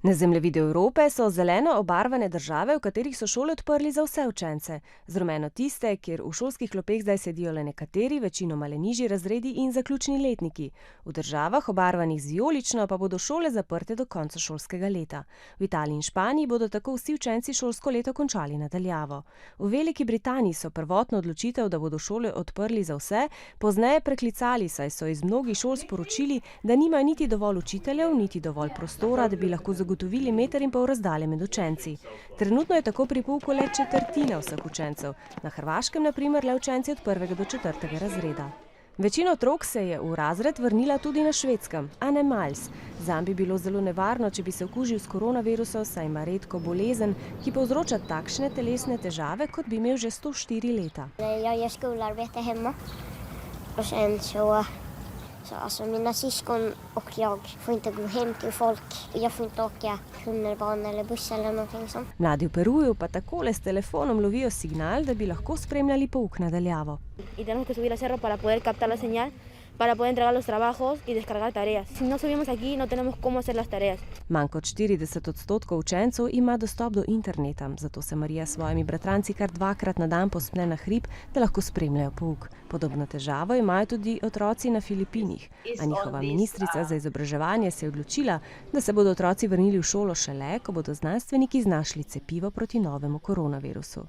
Na zemljevidu Evrope so zeleno obarvane države, v katerih so šole odprli za vse učence. Z rumeno tiste, kjer v šolskih klopeh zdaj sedijo le nekateri, večinoma le nižji razredi in zaključni letniki. V državah, obarvanih z vijolično, pa bodo šole zaprte do konca šolskega leta. V Italiji in Španiji bodo tako vsi učenci šolsko leto končali na daljavo. V Veliki Britaniji so prvotno odločitev, da bodo šole odprli za vse, pozneje preklicali, saj so iz mnogih šol sporočili, da nimajo niti dovolj učiteljev, niti dovolj prostora, da bi lahko zagotovili 1,5 metra razdalje med učenci. Trenutno je tako pri pouku le četrtina vseh učencev, na Hrvaškem na primer le učenci od 1. do 4. razreda. Večina otrok se je v razred vrnila tudi na Švedskem, a ne Miles. Zanj bi bilo zelo nevarno, če bi se okužil s koronavirusom, saj ima redko bolezen, ki povzroča takšne telesne težave, kot bi imel že 104 leta. Jag gör skolarbete hemma och sen så mina syskon och jag får inte gå hem till folk. Jag får inte åka tunnelbana eller buss eller någonting sånt. Mladi v Peruju pa takole s telefonom lovijo signal, da bi lahko spremljali pouk na daljavo. Y tenemos que subir al cerro para poder captar la señal, para poder entregar los trabajos y descargar tareas. Si no subimos aquí, no tenemos cómo hacer las tareas. Manj kot 40% učencev ima dostop do interneta, zato se Marija s svojimi bratranci kar 2-krat na dan povzpne na hrib, da lahko spremljajo pouk. Podobno težavo imajo tudi otroci na Filipinih, a njihova ministrica za izobraževanje se je odločila, da se bodo otroci vrnili v šolo šele, ko bodo znanstveniki našli cepivo proti novemu koronavirusu.